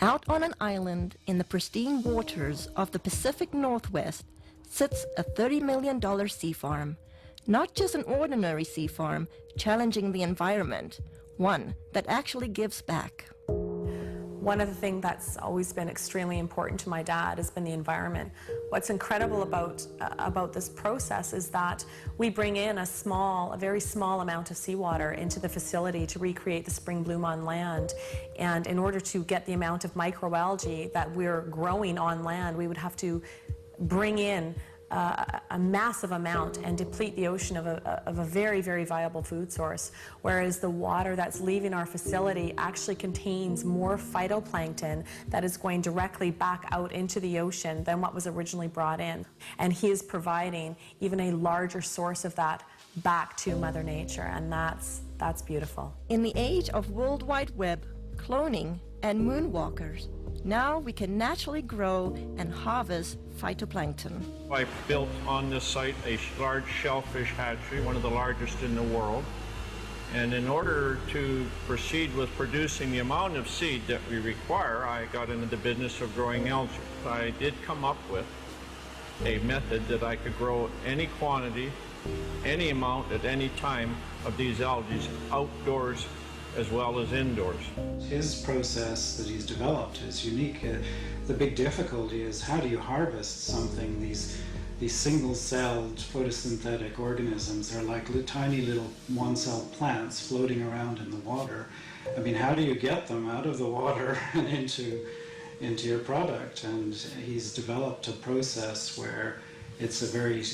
Out on an island in the pristine waters of the Pacific Northwest sits a $30 million sea farm. Not just an ordinary sea farm challenging the environment, one that actually gives back. One of the things that's always been extremely important to my dad has been the environment. What's incredible about this process is that we bring in a very small amount of seawater into the facility to recreate the spring bloom on land. And in order to get the amount of microalgae that we're growing on land, we would have to bring in a massive amount and deplete the ocean of a very, very viable food source, whereas the water that's leaving our facility actually contains more phytoplankton that is going directly back out into the ocean than what was originally brought in. And he is providing even a larger source of that back to Mother Nature, and that's beautiful. In the age of World Wide Web, cloning, and moonwalkers, now we can naturally grow and harvest phytoplankton. I built on this site a large shellfish hatchery, one of the largest in the world. And in order to proceed with producing the amount of seed that we require, I got into the business of growing algae. I did come up with a method that I could grow any quantity, any amount at any time of these algae outdoors as well as indoors. His process that he's developed is unique. The big difficulty is how do you harvest something? These single-celled photosynthetic organisms are like tiny little one-celled plants floating around in the water. I mean, how do you get them out of the water and into your product? And he's developed a process where it's a very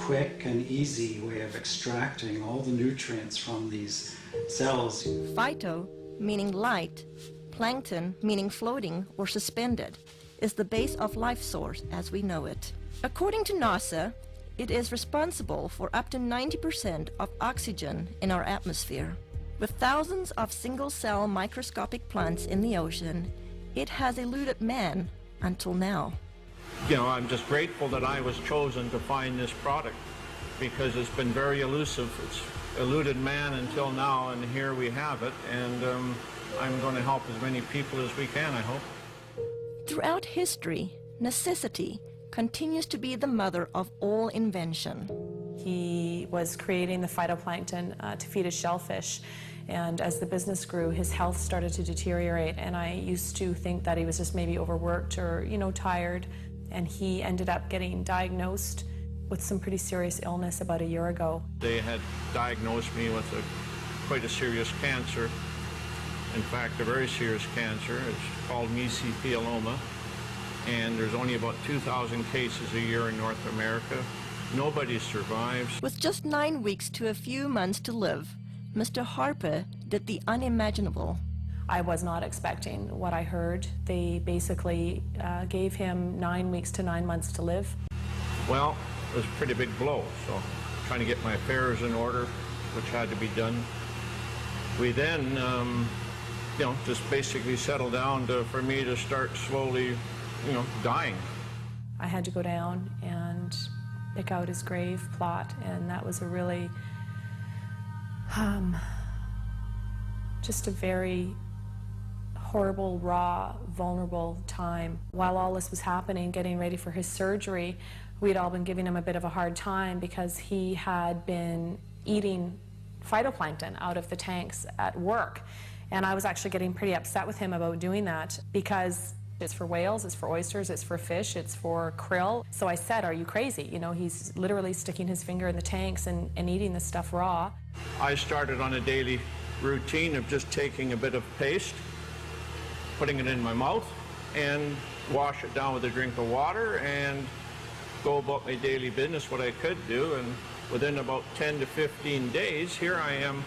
quick and easy way of extracting all the nutrients from these cells. Phyto, meaning light, plankton, meaning floating or suspended, is the base of life source as we know it. According to NASA, it is responsible for up to 90% of oxygen in our atmosphere. With thousands of single-cell microscopic plants in the ocean, it has eluded man until now. You know, I'm just grateful that I was chosen to find this product because it's been very elusive. It's eluded man until now, and here we have it, and I'm going to help as many people as we can, I hope. Throughout history, necessity continues to be the mother of all invention. He was creating the phytoplankton to feed his shellfish, and as the business grew, his health started to deteriorate, and I used to think that he was just maybe overworked or, tired, and he ended up getting diagnosed with some pretty serious illness about a year ago. They had diagnosed me with quite a serious cancer. In fact, a very serious cancer. It's called mesothelioma, and there's only about 2,000 cases a year in North America. Nobody survives. With just 9 weeks to a few months to live, Mr. Harper did the unimaginable. I was not expecting what I heard. They basically gave him 9 weeks to 9 months to live. Well, it was a pretty big blow, so trying to get my affairs in order, which had to be done. We then, just basically settled down for me to start slowly, dying. I had to go down and pick out his grave plot, and that was a really, just a very horrible, raw, vulnerable time. While all this was happening, getting ready for his surgery, we'd all been giving him a bit of a hard time because he had been eating phytoplankton out of the tanks at work. And I was actually getting pretty upset with him about doing that because it's for whales, it's for oysters, it's for fish, it's for krill. So I said, are you crazy? He's literally sticking his finger in the tanks and eating this stuff raw. I started on a daily routine of just taking a bit of paste, putting it in my mouth, and wash it down with a drink of water and go about my daily business, what I could do. And within about 10 to 15 days, here I am,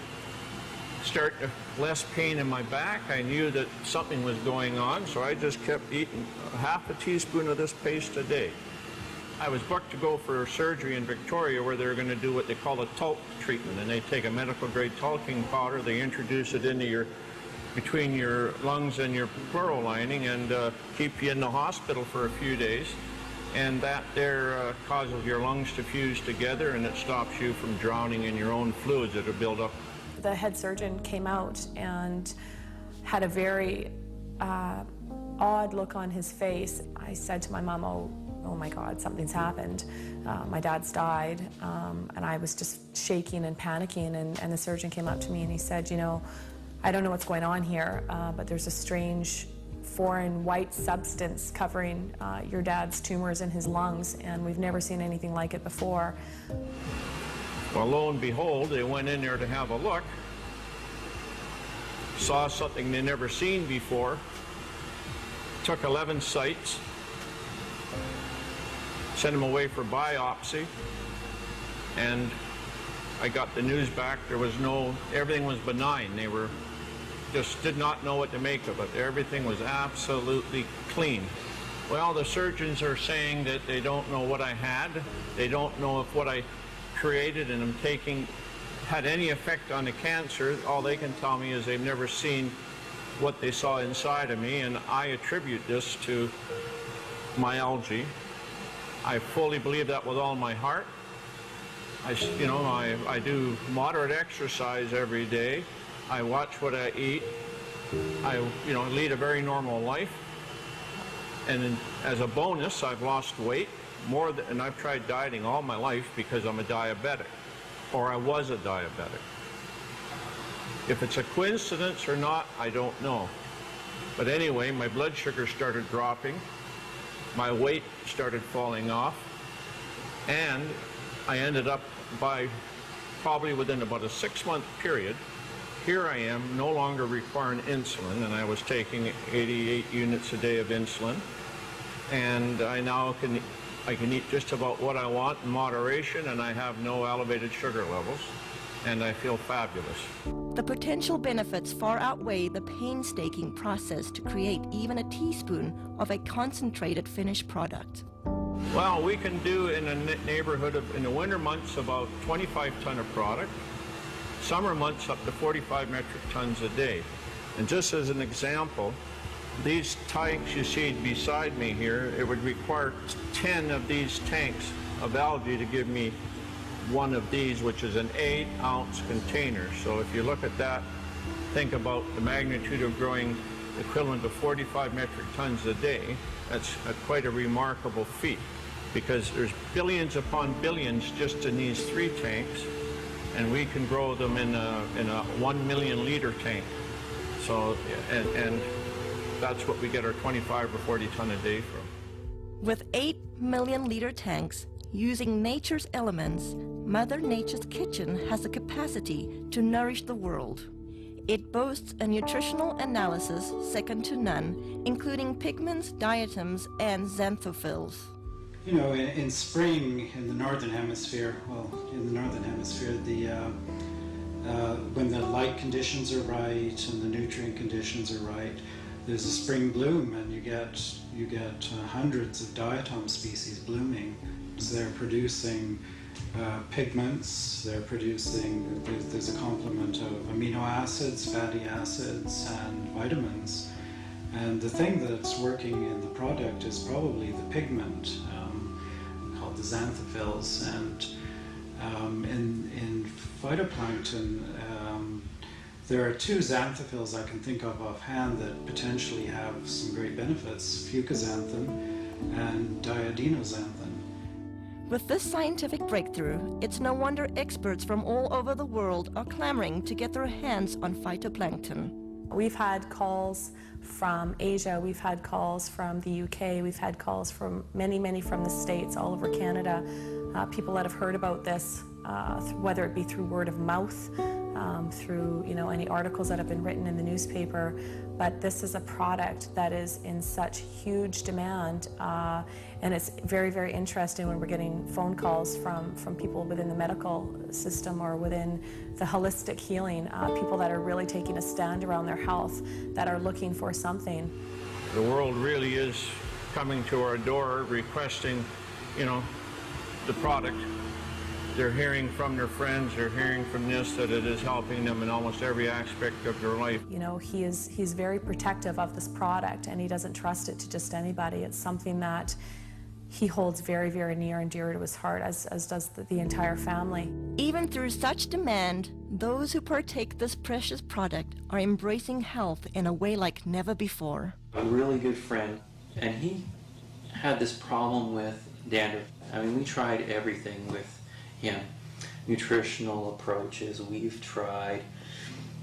starting less pain in my back. I knew that something was going on, so I just kept eating half a teaspoon of this paste a day. I was booked to go for surgery in Victoria where they're going to do what they call a talc treatment, and they take a medical grade talcum powder, they introduce it into between your lungs and your pleural lining and keep you in the hospital for a few days. And that there causes your lungs to fuse together, and it stops you from drowning in your own fluids that are built up. The head surgeon came out and had a very odd look on his face. I said to my mom, oh my God, something's happened. My dad's died. And I was just shaking and panicking, and the surgeon came up to me and he said, you know, I don't know what's going on here, but there's a strange foreign white substance covering your dad's tumors in his lungs, and we've never seen anything like it before. Well, lo and behold, they went in there to have a look, saw something they never seen before, took 11 sites, sent them away for biopsy, and I got the news back. There was everything was benign. They just did not know what to make of it. Everything was absolutely clean. Well, the surgeons are saying that they don't know what I had. They don't know if what I created and am taking had any effect on the cancer. All they can tell me is they've never seen what they saw inside of me, and I attribute this to my algae. I fully believe that with all my heart. I do moderate exercise every day. I watch what I eat. I lead a very normal life. And as a bonus, I've lost weight and I've tried dieting all my life because I'm a diabetic, or I was a diabetic. If it's a coincidence or not, I don't know. But anyway, my blood sugar started dropping, my weight started falling off, and I ended up probably within about a 6-month period, here I am no longer requiring insulin, and I was taking 88 units a day of insulin, and I now can eat just about what I want in moderation, and I have no elevated sugar levels, and I feel fabulous. The potential benefits far outweigh the painstaking process to create even a teaspoon of a concentrated finished product. Well, we can do in a neighborhood in the winter months about 25 ton of product, summer months up to 45 metric tons a day. And just as an example, these tanks you see beside me here, it would require 10 of these tanks of algae to give me one of these, which is an 8-ounce container. So if you look at that, think about the magnitude of growing equivalent to 45 metric tons a day. That's quite a remarkable feat, because there's billions upon billions just in these 3 tanks, and we can grow them in a 1 million liter tank. So, and that's what we get our 25 or 40 ton a day from. With 8 million liter tanks, using nature's elements, Mother Nature's kitchen has the capacity to nourish the world. It boasts a nutritional analysis second to none, including pigments, diatoms, and xanthophylls. You know, in spring in the northern hemisphere, when the light conditions are right and the nutrient conditions are right, there's a spring bloom, and you get hundreds of diatom species blooming. So they're producing pigments, there's a complement of amino acids, fatty acids, and vitamins. And the thing that's working in the product is probably the pigment, called the xanthophylls. And in phytoplankton, there are 2 xanthophylls I can think of offhand that potentially have some great benefits: fucoxanthin and diadinoxanthin. With this scientific breakthrough, it's no wonder experts from all over the world are clamoring to get their hands on phytoplankton. We've had calls from Asia, we've had calls from the UK, we've had calls from many from the States, all over Canada. People that have heard about this, whether it be through word of mouth, through any articles that have been written in the newspaper, but this is a product that is in such huge demand, and it's very interesting when we're getting phone calls from people within the medical system or within the holistic healing, people that are really taking a stand around their health, that are looking for something. The world really is coming to our door requesting, the product. They're hearing from their friends, they're hearing from this, that it is helping them in almost every aspect of their life. He's very protective of this product, and he doesn't trust it to just anybody. It's something that he holds very, very near and dear to his heart, as does the entire family. Even through such demand, those who partake this precious product are embracing health in a way like never before. A really good friend, and he had this problem with dandruff. I mean, we tried everything with him. Nutritional approaches, we've tried.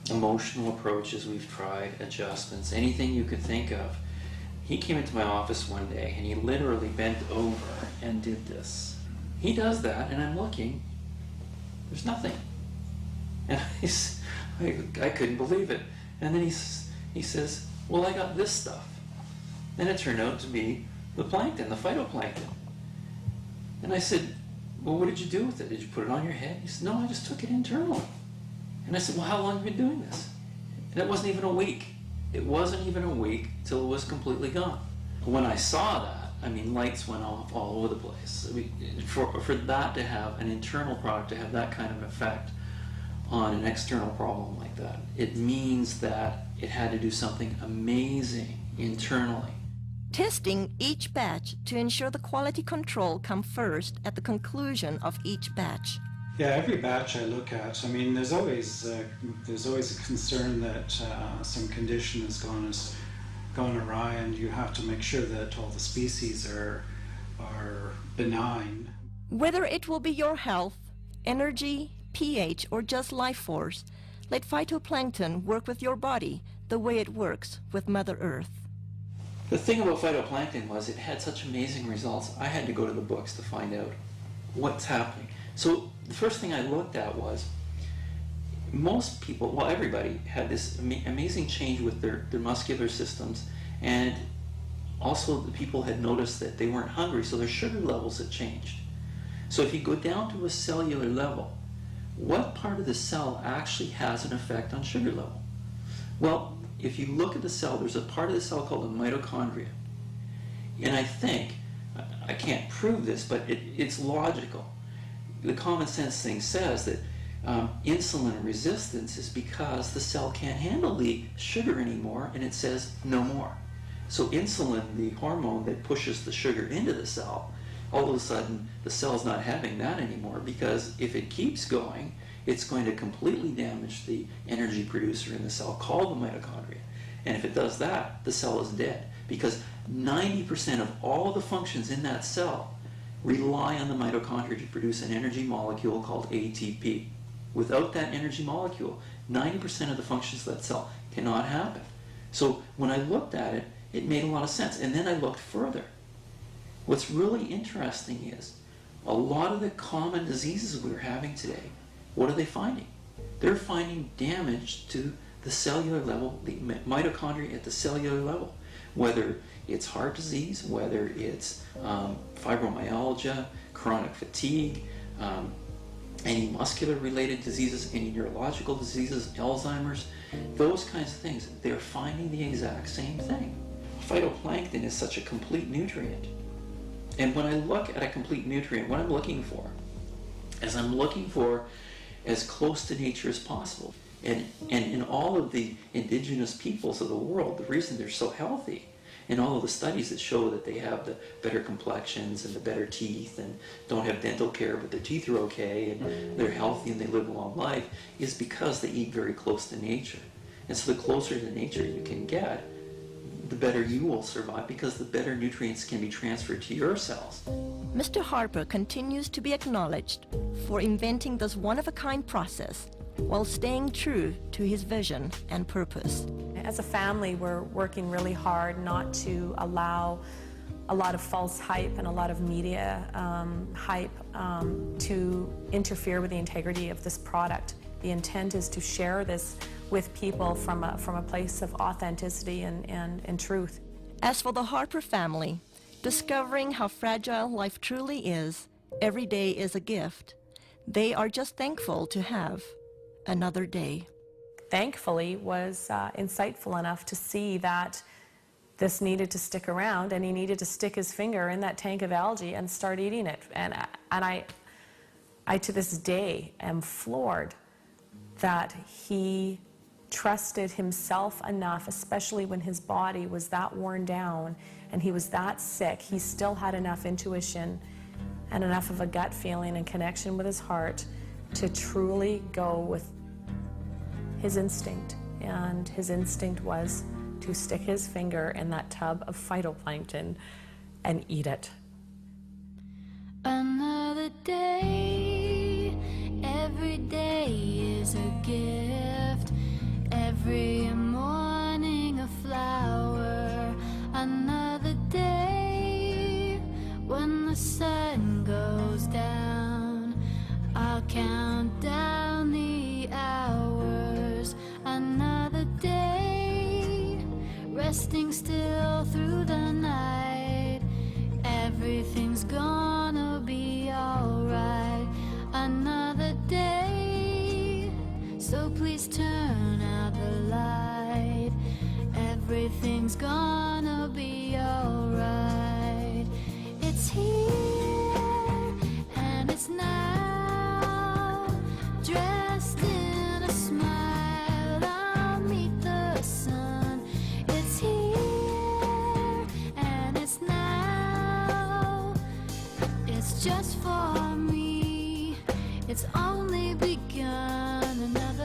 Emotional approaches, we've tried. Adjustments, anything you could think of. He came into my office one day and he literally bent over and did this. He does that and I'm looking, there's nothing. And I couldn't believe it. And then he says, well, I got this stuff. And it turned out to be the plankton, the phytoplankton. And I said, well, what did you do with it? Did you put it on your head? He said, no, I just took it internally. And I said, well, how long have you been doing this? And it wasn't even a week. It wasn't even a week till it was completely gone. When I saw that, I mean, lights went off all over the place. I mean, for that to have an internal product, to have that kind of effect on an external problem like that, it means that it had to do something amazing internally. Testing each batch to ensure the quality control come first at the conclusion of each batch. Yeah, every batch I look at, I mean, there's always a concern that some condition has gone awry, and you have to make sure that all the species are benign. Whether it will be your health, energy, pH, or just life force, let phytoplankton work with your body the way it works with Mother Earth. The thing about phytoplankton was it had such amazing results. I had to go to the books to find out what's happening. So the first thing I looked at was most people, well, everybody had this amazing change with their muscular systems, and also the people had noticed that they weren't hungry, so their sugar levels had changed. So if you go down to a cellular level, what part of the cell actually has an effect on sugar level? Well, if you look at the cell, there's a part of the cell called the mitochondria. And I think, I can't prove this, but it's logical. The common sense thing says that insulin resistance is because the cell can't handle the sugar anymore, and it says no more. So insulin, the hormone that pushes the sugar into the cell, all of a sudden the cell's not having that anymore, because if it keeps going, it's going to completely damage the energy producer in the cell called the mitochondria. And if it does that, the cell is dead, because 90% of all the functions in that cell rely on the mitochondria to produce an energy molecule called ATP. Without that energy molecule, 90% of the functions of that cell cannot happen. So when I looked at it, it made a lot of sense. And then I looked further. What's really interesting is a lot of the common diseases we're having today, what are they finding? They're finding damage to the cellular level, the mitochondria at the cellular level. Whether it's heart disease, whether it's fibromyalgia, chronic fatigue, any muscular-related diseases, any neurological diseases, Alzheimer's, those kinds of things, they're finding the exact same thing. Phytoplankton is such a complete nutrient. And when I look at a complete nutrient, what I'm looking for is I'm looking for as close to nature as possible. And in all of the indigenous peoples of the world, the reason they're so healthy, and all of the studies that show that they have the better complexions and the better teeth and don't have dental care but their teeth are okay and they're healthy and they live a long life, is because they eat very close to nature. And so the closer to nature you can get, the better you will survive, because the better nutrients can be transferred to your cells. Mr. Harper continues to be acknowledged for inventing this one-of-a-kind process while staying true to his vision and purpose. As a family, we're working really hard not to allow a lot of false hype and a lot of media hype to interfere with the integrity of this product. The intent is to share this with people from a place of authenticity and truth. As for the Harper family, discovering how fragile life truly is, every day is a gift. They are just thankful to have another day. Thankfully, was insightful enough to see that this needed to stick around, and he needed to stick his finger in that tank of algae and start eating it. And I to this day am floored that he trusted himself enough, especially when his body was that worn down and he was that sick, he still had enough intuition and enough of a gut feeling and connection with his heart to truly go with his instinct. And his instinct was to stick his finger in that tub of phytoplankton and eat it. Another day, every day is a gift. Every morning a flower. Another day, when the sun goes down, I'll count down the hours. Another day, resting still through the night. Everything's gonna be alright. Another day, so please turn out the light. Everything's gonna be alright. It's here and it's now, dressed in a smile. I'll meet the sun. It's here and it's now. It's just for me. It's only begun. Another